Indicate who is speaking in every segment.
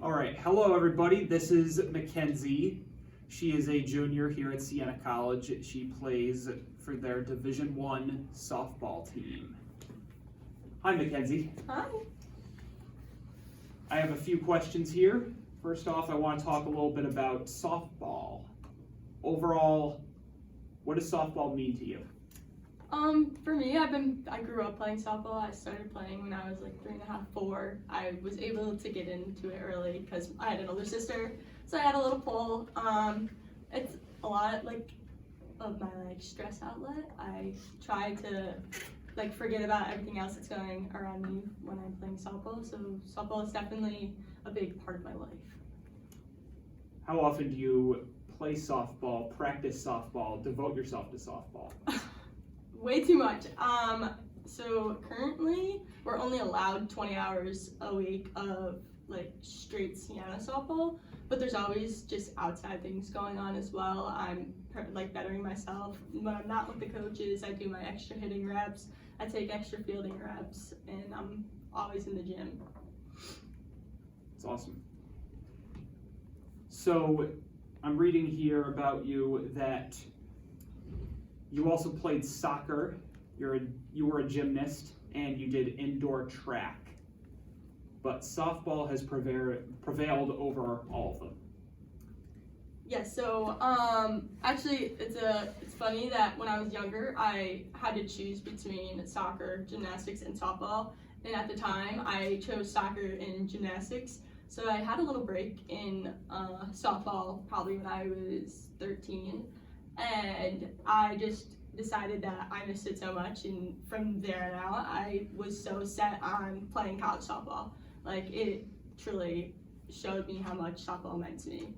Speaker 1: All right, hello everybody. This is McKenzie. She is a junior here at Siena College. She plays for their Division I softball team. Hi, McKenzie.
Speaker 2: Hi.
Speaker 1: I have a few questions here. First off, I want to talk a little bit about softball. Overall, what does softball mean to you?
Speaker 2: For me, I grew up playing softball. I started playing when I was like 3.5, 4. I was able to get into it early because I had an older sister, so I had a little pull. It's a lot of my stress outlet. I try to forget about everything else that's going around me when I'm playing softball. So softball is definitely a big part of my life.
Speaker 1: How often do you play softball, practice softball, devote yourself to softball?
Speaker 2: Way too much. So currently we're only allowed 20 hours a week of straight Siena softball, but there's always just outside things going on as well. I'm bettering myself. When I'm not with the coaches, I do my extra hitting reps, I take extra fielding reps, and I'm always in the gym.
Speaker 1: That's awesome. So I'm reading here about you that you also played soccer, you were a gymnast, and you did indoor track. But softball has prevailed over all of them.
Speaker 2: Yeah, so actually it's funny that when I was younger, I had to choose between soccer, gymnastics, and softball. And at the time, I chose soccer and gymnastics. So I had a little break in softball probably when I was 13. And I just decided that I missed it so much, and from there on out, I was so set on playing college softball. It truly showed me how much softball meant to me.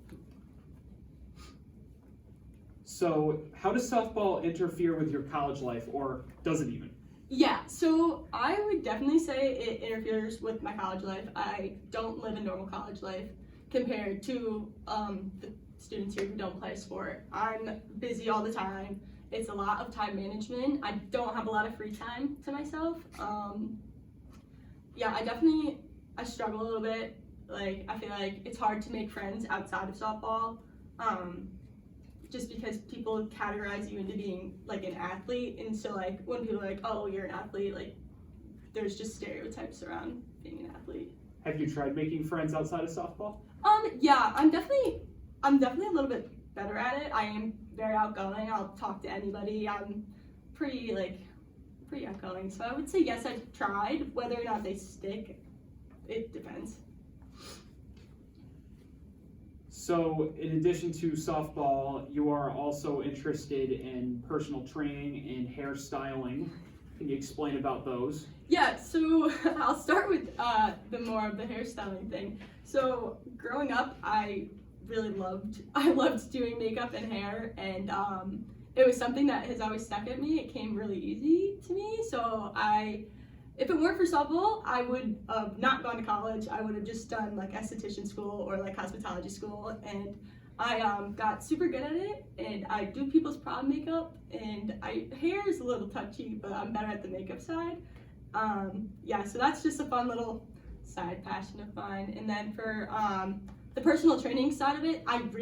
Speaker 1: So how does softball interfere with your college life, or does it even?
Speaker 2: Yeah, so I would definitely say it interferes with my college life. I don't live a normal college life compared to the students here who don't play sport. I'm busy all the time. It's a lot of time management. I don't have a lot of free time to myself. Yeah, I struggle a little bit. I feel like it's hard to make friends outside of softball, just because people categorize you into being an athlete. And so when people are like, oh, you're an athlete, there's just stereotypes around being an athlete.
Speaker 1: Have you tried making friends outside of softball?
Speaker 2: Yeah, I'm definitely a little bit better at it. I am very outgoing. I'll talk to anybody. I'm pretty outgoing. So I would say yes, I've tried. Whether or not they stick, it depends.
Speaker 1: So in addition to softball, you are also interested in personal training and hairstyling. Can you explain about those?
Speaker 2: Yeah, so I'll start with the more of the hairstyling thing. So growing up, I loved doing makeup and hair, and it was something that has always stuck at me. It came really easy to me, so if it weren't for softball, I would have not gone to college. I would have just done esthetician school or cosmetology school, and I got super good at it, and I do people's prom makeup, and hair is a little touchy, but I'm better at the makeup side. Yeah, so that's just a fun little side passion of mine. And then for the personal training side of it, I've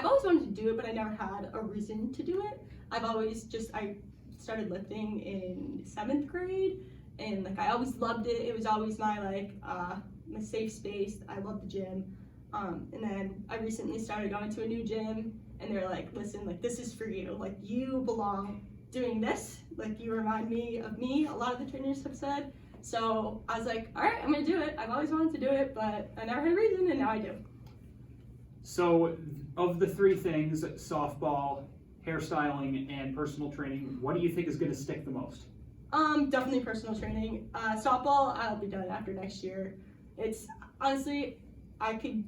Speaker 2: always wanted to do it, but I never had a reason to do it. I started lifting in 7th grade, and I always loved it. It was always my my safe space. I loved the gym. And then I recently started going to a new gym, and they're like, listen, this is for you. You belong doing this. You remind me of me, a lot of the trainers have said. So I was like, all right, I'm gonna do it. I've always wanted to do it, but I never had a reason, and now I do.
Speaker 1: So of the three things, softball, hairstyling, and personal training, what do you think is going to stick the most?
Speaker 2: Definitely personal training. Softball, I'll be done after next year. It's honestly, I could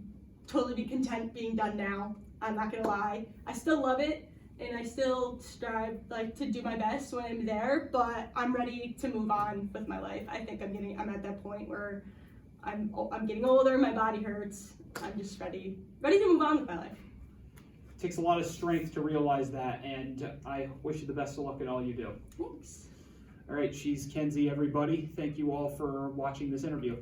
Speaker 2: totally be content being done now. I'm not gonna lie. I still love it, and I still strive to do my best when I'm there, but I'm ready to move on with my life. I think I'm at that point where I'm getting older, my body hurts. I'm just ready to move on with my life.
Speaker 1: It takes a lot of strength to realize that, and I wish you the best of luck in all you do.
Speaker 2: Thanks.
Speaker 1: All right, she's Kenzie, everybody. Thank you all for watching this interview.